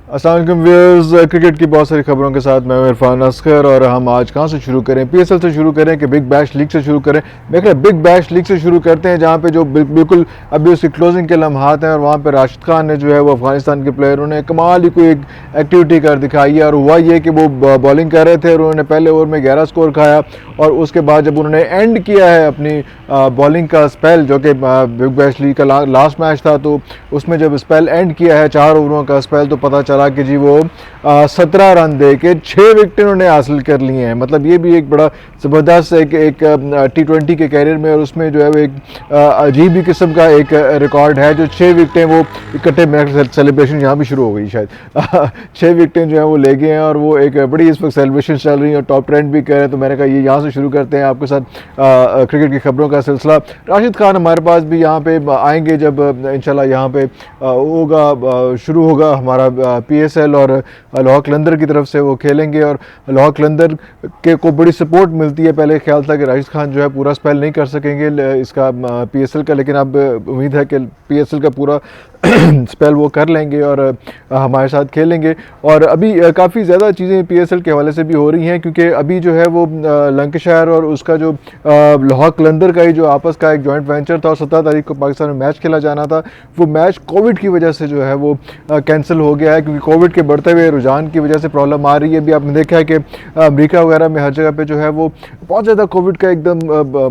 अस्सलाम वालेकुम viewers, cricket की बहुत सारी खबरों के साथ मैं हूं इरफान असगर। और हम आज कहां से शुरू करें? पीएसएल से शुरू करें कि बिग बैश लीग से शुरू करें? देख रहे बिग बैश लीग से शुरू करते हैं, जहां पे जो बिल्कुल अभी उसकी क्लोजिंग के लम्हात हैं। और वहां पे राशिद खान ने जो है वो अफगानिस्तान के प्लेयरों ने कमाल ही कोई एक एक्टिविटी कर दिखाई है। और हुआ ये कि वो बॉलिंग कर रहे थे और उन्होंने पहले ओवर में 11 स्कोर खाया। और उसके बाद जब उन्होंने एंड किया है अपनी बॉलिंग का स्पेल, जो कि बिग बैश लीग का लास्ट मैच था, तो उसमें जब स्पेल एंड किया है 4 ओवरों का स्पेल, तो पता चला कि जी वो 17 रन दे के 6 विकेट उन्होंने हासिल कर लिए हैं। मतलब ये भी एक बड़ा ज़बरदस्त एक T20 के कैरियर में, और उसमें जो है वो एक अजीब ही किस्म का एक रिकॉर्ड है। जो 6 विकेटें वो इकट्ठे, मेरे सेलिब्रेशन यहाँ भी शुरू हो गई शायद 6 विकेटें जो है वो ले गए हैं, और वो एक बड़ी इस वक्त सेलिब्रेशन चल रही है और टॉप ट्रेंड भी कर रहे हैं। तो मैंने कहा ये यहाँ से शुरू करते हैं आपके साथ क्रिकेट की खबरों का सिलसिला। राशिद खान हमारे पास भी यहाँ पे आएंगे जब इंशाल्लाह यहाँ पे होगा, शुरू होगा हमारा PSL, और लाहौर कलंदर की तरफ से वो खेलेंगे। और लाहौर कलंदर के को बड़ी सपोर्ट मिलती है। पहले ख्याल था कि राशिद खान जो है पूरा स्पेल नहीं कर सकेंगे इसका PSL का, लेकिन अब उम्मीद है कि PSL का पूरा स्पेल वो कर लेंगे और हमारे साथ खेलेंगे। और अभी काफ़ी ज़्यादा चीज़ें PSL के हवाले से भी हो रही हैं, क्योंकि अभी जो है वो लंकाशायर और उसका जो लाहौर कलंदर का ही जो आपस का एक जॉइंट वेंचर था, और 17 तारीख को पाकिस्तान में मैच खेला जाना था, वो मैच कोविड की वजह से जो है वो कैंसिल हो गया है। क्योंकि कोविड के बढ़ते हुए रुझान की वजह से प्रॉब्लम आ रही है। अभी आपने देखा है कि अमेरिका वगैरह में हर जगह पे जो है वो बहुत ज़्यादा कोविड का एकदम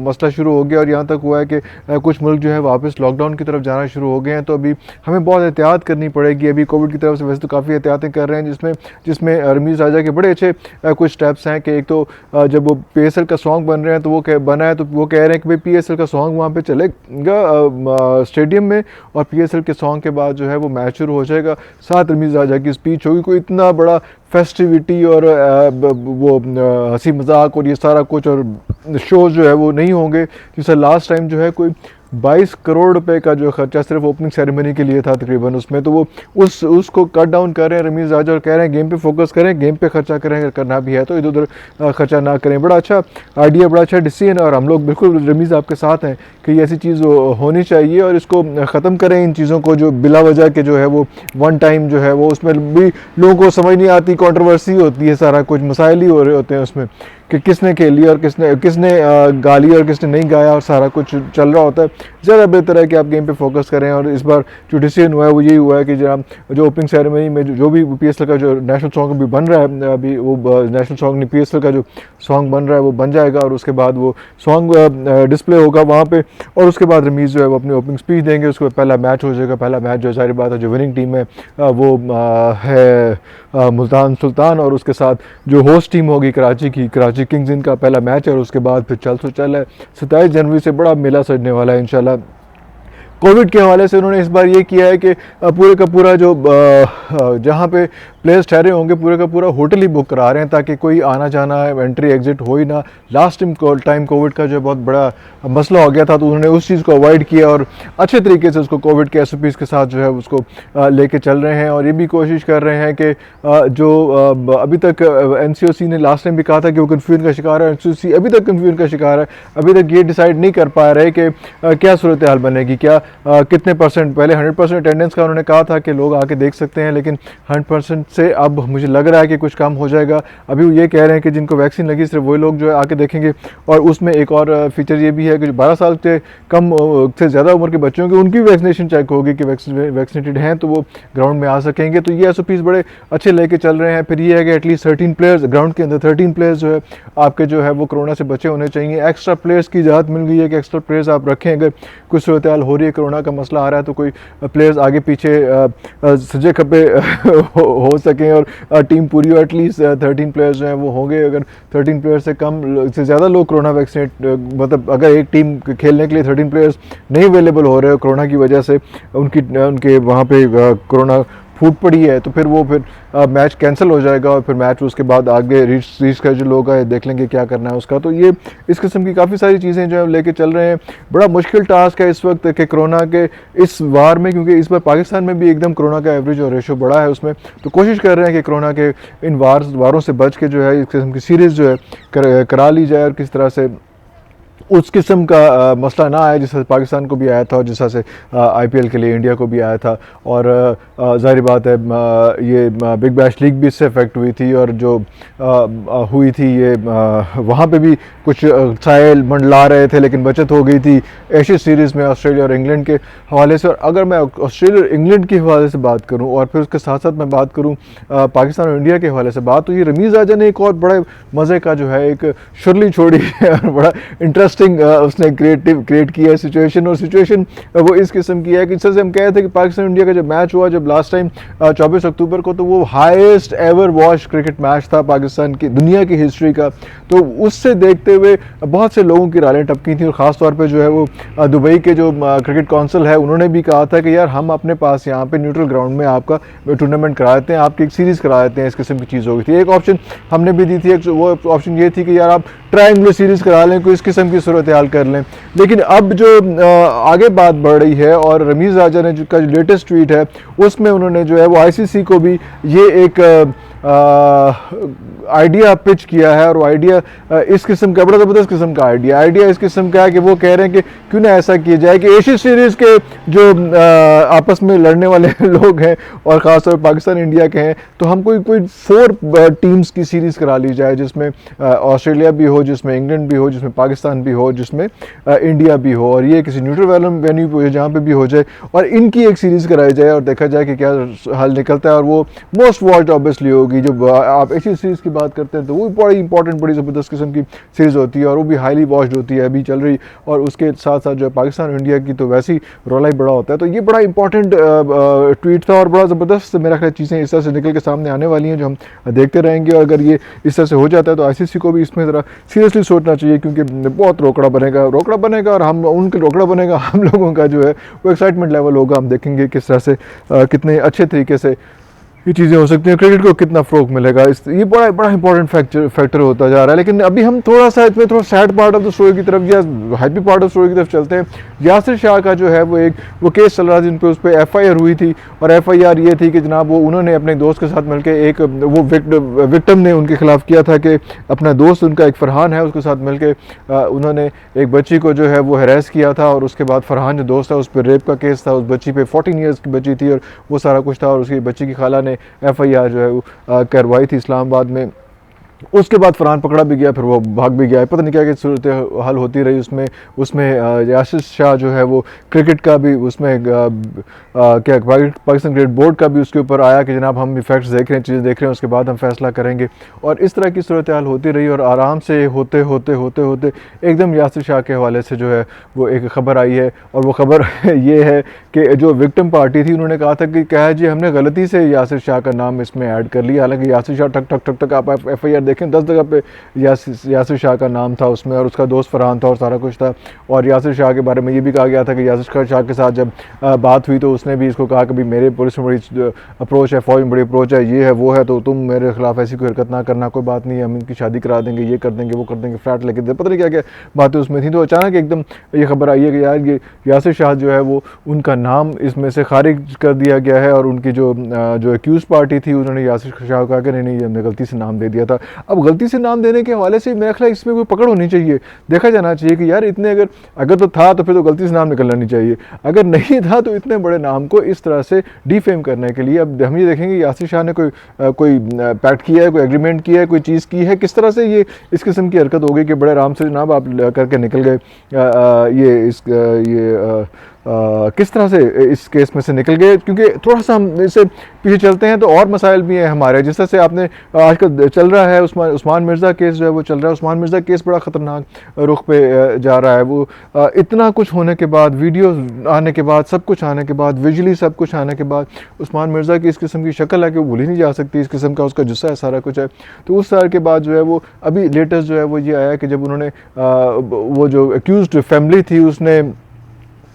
मसला शुरू हो गया, और यहाँ तक हुआ है कि कुछ मुल्क जो है वापस लॉकडाउन की तरफ जाना शुरू हो गए हैं। तो अभी हमें बहुत एहतियात करनी पड़ेगी। अभी कोविड की तरफ से वैसे तो काफ़ी एहतियातें कर रहे हैं, जिसमें रमीज़ राजा के बड़े अच्छे कुछ स्टेप्स हैं। कि एक तो जब वो PSL का सॉन्ग बन रहे हैं, तो वो बना है, तो वो कह रहे हैं कि भाई PSL का सॉन्ग वहाँ पे चलेगा स्टेडियम में, और PSL के सॉन्ग के बाद जो है वो मैच शुरू हो जाएगा। साथ रमीज़ राजा की स्पीच होगी। कोई इतना बड़ा फेस्टिविटी और वो हंसी मजाक और ये सारा कुछ और शो जो है वो नहीं होंगे। जैसे लास्ट टाइम जो है कोई 22 करोड़ रुपए का जो खर्चा सिर्फ ओपनिंग सेरेमनी के लिए था तकरीबन, उसमें तो वो उसको कट डाउन कर रहे हैं रमीज़ राजा, और कह रहे हैं गेम पे फोकस करें, गेम पे खर्चा करें, अगर करना भी है तो इधर उधर खर्चा ना करें। बड़ा अच्छा आइडिया, बड़ा अच्छा डिसीजन, और हम लोग बिल्कुल रमीज़ आपके साथ हैं कि ये ऐसी चीज़ होनी चाहिए, और इसको ख़त्म करें इन चीज़ों को जो बिला वजह के जो है वो वन टाइम जो है वो, उसमें भी लोगों को समझ नहीं आती, कंट्रोवर्सी होती है, सारा कुछ मसाइल ही हो रहे होते हैं उसमें कि किसने खेली और किसने गाली और किसने नहीं गाया, और सारा कुछ चल रहा होता है। ज़्यादा बेहतर है कि आप गेम पे फोकस करें। और इस बार जो डिसीजन हुआ है वो यही हुआ है कि जनाब जो ओपनिंग सेरेमनी में जो भी PSL का जो नेशनल सॉन्ग अभी बन रहा है, अभी वो नेशनल सॉन्ग नहीं, PSL का जो सॉन्ग बन रहा है वो बन जाएगा, और उसके बाद वो सॉन्ग डिस्प्ले होगा वहाँ पे, और उसके बाद रमीज़ जो है वो अपनी ओपनिंग स्पीच देंगे। उसके बाद पहला मैच हो जाएगा। पहला मैच जो सारी बात है, जो विनिंग टीम है वो है मुल्तान सुल्तान, और उसके साथ जो होस्ट टीम होगी कराची की, कराची किंग्स, इनका पहला मैच है। और उसके बाद फिर चल सो चल है। 27 जनवरी से बड़ा मेला सजने वाला है इंशाल्लाह। कोविड के हवाले से उन्होंने इस बार ये किया है कि पूरे का पूरा जो जहाँ पे प्लेयर्स ठहरे होंगे पूरे का पूरा होटल ही बुक करा रहे हैं, ताकि कोई आना जाना एंट्री एग्जिट हो ही ना। लास्ट टाइम कोविड का जो बहुत बड़ा मसला हो गया था, तो उन्होंने उस चीज़ को अवॉइड किया, और अच्छे तरीके से उसको कोविड के SOPs के साथ जो है उसको लेके चल रहे हैं। और ये भी कोशिश कर रहे हैं कि जो अभी तक NCOC ने लास्ट टाइम भी कहा था कि वो कन्फ्यूजन का शिकार है, NCOC अभी तक कन्फ्यूजन का शिकार है। अभी तक ये डिसाइड नहीं कर पा रहे कि क्या सूरत हाल बनेगी, क्या कितने %, पहले 100% अटेंडेंस का उन्होंने कहा था कि लोग आके देख सकते हैं, लेकिन 100% से अब मुझे लग रहा है कि कुछ कम हो जाएगा। अभी वो ये कह रहे हैं कि जिनको वैक्सीन लगी सिर्फ वही लोग जो है आके देखेंगे। और उसमें एक और फीचर ये भी है कि जो 12 साल से कम से ज़्यादा उम्र के बच्चों की उनकी वैक्सीनेशन चेक होगी कि वैक्सीनेटेड हैं, तो वो ग्राउंड में आ सकेंगे। तो ये SOPs बड़े अच्छे लेके चल रहे हैं। फिर ये है कि एटलीस्ट 13 प्लेयर्स ग्राउंड के अंदर, 13 प्लेयर्स जो है आपके जो है वो कोरोना से बचे होने चाहिए। एक्स्ट्रा प्लेयर्स की इजाज़त मिल गई है कि एक्स्ट्रा प्लेयर्स आप रखें, अगर कुछ सूरत हाल हो रही है, कोरोना का मसला आ रहा है, तो कोई प्लेयर्स आगे पीछे सजे खपे हो सकें, और टीम पूरी हो। एटलीस्ट 13 प्लेयर्स जो हैं वो होंगे। अगर 13 प्लेयर्स से कम से ज़्यादा लोग कोरोना वैक्सीनेट, मतलब अगर एक टीम खेलने के लिए 13 प्लेयर्स नहीं अवेलेबल हो रहे हो कोरोना की वजह से, उनके वहाँ पे कोरोना फूट पड़ी है, तो फिर मैच कैंसिल हो जाएगा, और फिर मैच उसके बाद आगे रीशेड्यूल होगा, देख लेंगे क्या करना है उसका। तो ये इस किस्म की काफ़ी सारी चीज़ें जो है लेके चल रहे हैं। बड़ा मुश्किल टास्क है इस वक्त कि कोरोना के इस वार में, क्योंकि इस बार पाकिस्तान में भी एकदम कोरोना का एवरेज और रेशो बड़ा है उसमें, तो कोशिश कर रहे हैं कि कोरोना के इन वारों से बच के जो है इस किस्म की सीरीज़ जो है करा ली जाए, और किस तरह से उस किस्म का मसला ना आए जिससे पाकिस्तान को भी आया था और जिस तरह से आईपीएल के लिए इंडिया को भी आया था। और ज़ाहिर बात है ये बिग बैश लीग भी इससे अफेक्ट हुई थी, और जो हुई थी ये वहाँ पे भी कुछ साए मंडला रहे थे, लेकिन बचत हो गई थी एशिया सीरीज़ में ऑस्ट्रेलिया और इंग्लैंड के हवाले से। और अगर मैं ऑस्ट्रेलिया और इंग्लैंड के हवाले से बात करूँ और फिर उसके साथ साथ मैं बात करूँ पाकिस्तान और इंडिया के हवाले से बात, तो ये रमीज़ राजा ने एक और बड़े मज़े का जो है एक शुरली छोड़ी है और बड़ा इंटरेस्टिंग उसने क्रिएट किया है सिचुएशन। और सिचुएशन वो इस किस्म की है कि जैसे हम कहे थे कि पाकिस्तान इंडिया का जब मैच हुआ जब लास्ट टाइम 24 अक्टूबर को, तो वो highest ever watch cricket match था पाकिस्तान की दुनिया की हिस्ट्री का। तो उससे देखते हुए बहुत से लोगों की रालें टपकी थी, और ख़ास तौर पे जो है वो दुबई के जो क्रिकेट काउंसिल है उन्होंने भी कहा था कि यार हम अपने पास यहाँ पे न्यूट्रल ग्राउंड में आपका टूर्नामेंट करा देते हैं, आपकी एक सीरीज़ करा देते हैं। इस किस्म की चीज़ हो गई थी। एक ऑप्शन हमने भी दी थी, एक वो ऑप्शन ये थी कि यार आप ट्रायंगुलर सीरीज़ करा लें, कोई इस किस्म की सूरत हाल कर लें। लेकिन अब जो आगे बात बढ़ रही है और रमीज़ राजा ने जो लेटेस्ट ट्वीट है उसमें उन्होंने जो है वो आईसीसी को भी ये एक आइडिया पिच किया है। और वो आइडिया इस किस्म का बड़ा ज़बरदस्त किस्म का आइडिया इस किस्म का है कि वो कह रहे हैं कि क्यों ना ऐसा किया जाए कि एशिया सीरीज़ के जो आपस में लड़ने वाले लोग हैं और ख़ासतौर पर पाकिस्तान इंडिया के हैं, तो हम कोई 4 टीम्स की सीरीज़ करा ली जाए, जिसमें ऑस्ट्रेलिया भी हो, जिसमें इंग्लैंड भी हो, जिसमें पाकिस्तान भी हो, जिसमें इंडिया भी हो, और ये किसी न्यूट्रल वेन्यू पे जहाँ पे भी हो जाए, और इनकी एक सीरीज़ कराई जाए और देखा जाए कि क्या हल निकलता है। और वो मोस्ट वॉच्ड ऑब्वियसली होगी। जब आप एशिया सीरीज़ की बात करते हैं तो वो बड़ी इंपॉर्टेंट बड़ी ज़बरदस्त किस्म की सीरीज़ होती है और वो भी हाईली वॉच्ड होती है, अभी चल रही। और उसके साथ साथ जो है पाकिस्तान और इंडिया की तो वैसे ही रौला ही बड़ा होता है। तो ये बड़ा इंपॉर्टेंट ट्वीट था और बड़ा ज़बरदस्त मेरा ख्याल चीज़ें इस तरह से निकल के सामने आने वाली हैं जो हम देखते रहेंगे। और अगर ये इस तरह से हो जाता है तो आईसीसी को भी इसमें ज़रा सीरियसली सोचना चाहिए, क्योंकि बहुत रोकड़ा बनेगा और हम उनके रोकड़ा बनेगा, हम लोगों का जो है वो एक्साइटमेंट लेवल होगा। हम देखेंगे किस तरह से कितने अच्छे तरीके से ये चीज़ें हो सकती हैं, क्रिकेट को कितना फ़रोग मिलेगा। इस ये बड़ा इंपॉर्टेंट फैक्टर होता जा रहा है। लेकिन अभी हम थोड़ा सा इसमें थोड़ा sad part of the story की तरफ या हैप्पी पार्ट ऑफ स्टोरी की तरफ चलते हैं। यासिर शाह का जो है वो केस चल रहा था जिन पे उस पर एफआईआर हुई थी, और एफआईआर ये थी कि जनाब वो उन्होंने अपने दोस्त के साथ मिलकर एक वो विक्टिम ने उनके खिलाफ किया था कि अपना दोस्त उनका एक फरहान है उसके साथ मिलकर उन्होंने एक बच्ची को जो है वो हरास किया था, और उसके बाद फरहान जो दोस्त था उस पर रेप का केस था। उस बच्ची पे 14 ईयर्स की बच्ची थी और वो सारा कुछ था, और उसकी बच्ची की खाला ने एफआईआर जो है वो करवाई थी इस्लामाबाद में। उसके बाद फरहान पकड़ा भी गया, फिर वो भाग भी गया। पता नहीं क्या क्या सूरत हाल होती रही उसमें यासिर शाह जो है वो क्रिकेट का भी उसमें क्या पाकिस्तान क्रिकेट बोर्ड का भी उसके ऊपर आया कि जनाब हम इफेक्ट्स देख रहे हैं, चीज़ें देख रहे हैं, उसके बाद हम फैसला करेंगे। और इस तरह की सूरत हाल होती रही और आराम से होते होते एकदम यासिर शाह के हवाले से जो है वो एक ख़बर आई है। और वो ख़बर ये है कि जो विक्टिम पार्टी थी उन्होंने कहा था कि क्या है जी हमने गलती से यासिर शाह का नाम इसमें ऐड कर लिया, हालांकि यासिर शाह ठक आप एफआईआर देखें 10 जगह पे यासिर शाह का नाम था उसमें, और उसका दोस्त फरहान था और सारा कुछ था। और यासिर शाह के बारे में ये भी कहा गया था कि यासिर शाह के साथ जब बात हुई तो उसने भी इसको कहा कि भाई मेरे पुलिस में बड़ी अप्रोच है, फौज में बड़ी अप्रोच है, ये है वो है, तो तुम मेरे खिलाफ ऐसी कोई हरकत ना करना, कोई बात नहीं है, हम इनकी शादी करा देंगे, ये कर देंगे, वो कर देंगे, फ्लैट लेके दे, पता नहीं क्या क्या बातें उसमें थी। तो अचानक एकदम ये खबर आई है कि यार ये यासिर शाह जो है वो उनका नाम इसमें से खारिज कर दिया गया है, और उनकी जो एक्यूज पार्टी थी उन्होंने यासिर शाह को कहा कि नहीं हमने गलती से नाम दे दिया था। अब गलती से नाम देने के हवाले से मेरा ख्याल इसमें कोई पकड़ होनी चाहिए, देखा जाना चाहिए कि यार इतने अगर तो था तो फिर तो गलती से नाम निकलना नहीं चाहिए, अगर नहीं था तो इतने बड़े नाम को इस तरह से डिफेम करने के लिए। अब हम ये देखेंगे यासिर शाह ने कोई पैक्ट किया है, कोई एग्रीमेंट किया है, कोई चीज़ की है, किस तरह से ये इस किस्म की हरकत हो गई कि बड़े आराम से जनाब आप करके निकल गए, किस तरह से इस केस में से निकल गए। क्योंकि थोड़ा सा हम इससे पीछे चलते हैं तो और मसाइल भी हैं हमारे, जिस तरह से आपने आजकल चल रहा है उस्मान मिर्ज़ा केस जो है वो चल रहा है। उस्मान मिर्ज़ा केस बड़ा ख़तरनाक रुख पे जा रहा है। वो इतना कुछ होने के बाद, वीडियो आने के बाद, सब कुछ आने के बाद, विजुअली सब कुछ आने के बाद, उस्मान मिर्ज़ा की इस किस्म की शक्ल है कि वो भूली नहीं जा सकती, इस किस्म का उसका जुस्सा है, सारा कुछ है। तो उस साल के बाद जो है वो अभी लेटेस्ट जो है वो ये आया कि जब उन्होंने वो जो एक्यूज्ड फैमिली थी उसने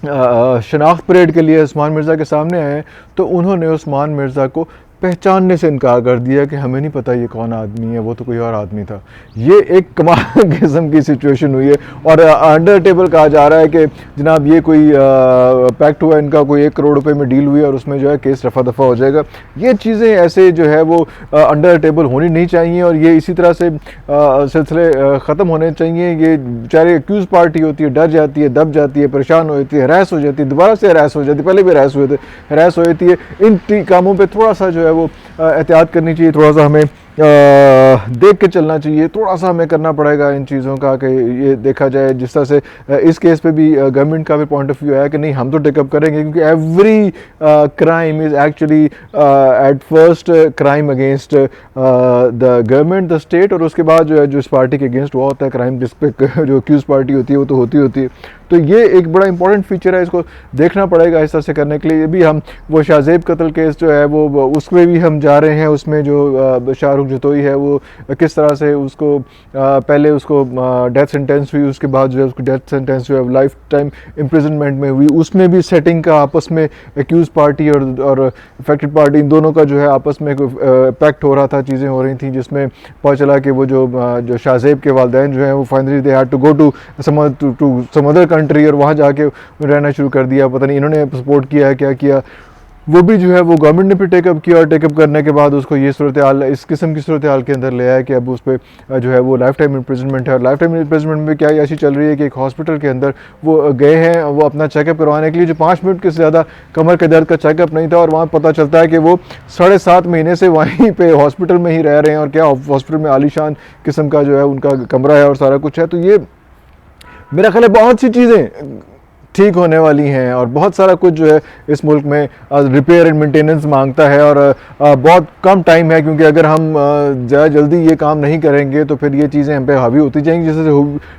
शनाख्त परेड के लिए उस्मान मिर्ज़ा के सामने आए, तो उन्होंने उस्मान मिर्ज़ा को पहचानने से इनकार कर दिया कि हमें नहीं पता ये कौन आदमी है, वो तो कोई और आदमी था। ये एक कमाल किस्म की सिचुएशन हुई है। और अंडर टेबल कहा जा रहा है कि जनाब ये कोई पैक्ट हुआ, इनका कोई 1 करोड़ रुपए में डील हुई और उसमें जो है केस रफा दफा हो जाएगा। ये चीज़ें ऐसे जो है वो अंडर टेबल होनी नहीं चाहिए और ये इसी तरह से सिलसिले ख़त्म होने चाहिए। ये बेचारे एक्यूज पार्टी होती है, डर जाती है, दब जाती है, परेशान हो जाती है, हरास हो जाती है, दोबारा से हरास हो जाती है, पहले भी हरास हुए थे, हरास हो जाती है। इन कामों पे थोड़ा सा जो है वो एहतियात करनी चाहिए, थोड़ा सा हमें देख के चलना चाहिए, थोड़ा सा हमें करना पड़ेगा इन चीज़ों का कि ये देखा जाए। जिस तरह से इस केस पे भी गवर्नमेंट का भी पॉइंट ऑफ व्यू आया कि नहीं हम तो टेकअप करेंगे, क्योंकि every crime is actually at first crime against the government, the state, और उसके बाद जो है जो इस पार्टी के अगेंस्ट हुआ होता है क्राइम, जिस पे जो अक्यूज पार्टी होती है वो तो होती है। तो ये एक बड़ा इंपॉर्टेंट फीचर है, इसको देखना पड़ेगा इस तरह से करने के लिए। ये भी हम वो शाहजेब कत्ल केस जो है वो उसमें भी हम जा रहे हैं, उसमें जो शाहरुख जतोई है वो किस तरह से उसको पहले उसको डेथ सेंटेंस हुई, उसके बाद जो है उसको डेथ सेंटेंस हुआ, लाइफ टाइम इम्प्रिजनमेंट में हुई। उसमें भी सेटिंग का आपस में एक्यूज पार्टी और अफेक्टेड पार्टी इन दोनों का जो है आपस में पैक्ट हो रहा था, चीज़ें हो रही थी, जिसमें पता चला कि वो जो शाहजेब के वालिदैन जो है वो finally they had to go to some other country और वहाँ जाके रहना शुरू कर दिया। पता नहीं इन्होंने सपोर्ट किया है क्या किया, वो भी जो है वो गवर्नमेंट ने भी टेकअप किया और टेकअप करने के बाद उसको ये सूरत हाल, इस किस्म की सूरत हाल के अंदर ले आया कि अब उस पर जो है वो लाइफ टाइम इम्प्रिजनमेंट है। और लाइफ टाइम इम्प्रिजनमेंट में क्या ऐसी चल रही है कि एक हॉस्पिटल के अंदर वो गए हैं वो अपना चेकअप करवाने के लिए, जो 5 मिनट के ज़्यादा कमर के दर्द का चेकअप नहीं था, और वहाँ पता चलता है कि वो 7.5 महीने से वहीं पे हॉस्पिटल में ही रह रहे हैं। और क्या हॉस्पिटल में आलीशान किस्म का जो है उनका कमरा है और सारा कुछ है। तो ये मेरा ख्याल है बहुत सी चीज़ें ठीक होने वाली हैं और बहुत सारा कुछ जो है इस मुल्क में रिपेयर एंड मेंटेनेंस मांगता है और बहुत कम टाइम है, क्योंकि अगर हम ज़्यादा जल्दी ये काम नहीं करेंगे तो फिर ये चीज़ें हम पे हावी होती जाएंगी जैसे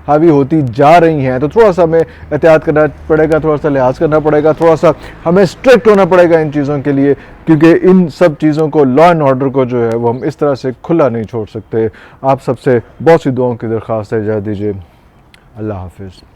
हावी होती जा रही हैं। तो थोड़ा सा हमें एहतियात करना पड़ेगा, थोड़ा सा लिहाज करना पड़ेगा, थोड़ा सा हमें स्ट्रिक्ट होना पड़ेगा इन चीज़ों के लिए, क्योंकि इन सब चीज़ों को, लॉ एंड ऑर्डर को जो है वो हम इस तरह से खुला नहीं छोड़ सकते। आप सबसे बहुत सी दुआओं की दरख्वास्त है, इजाज़त दीजिए। अल्लाह हाफिज़।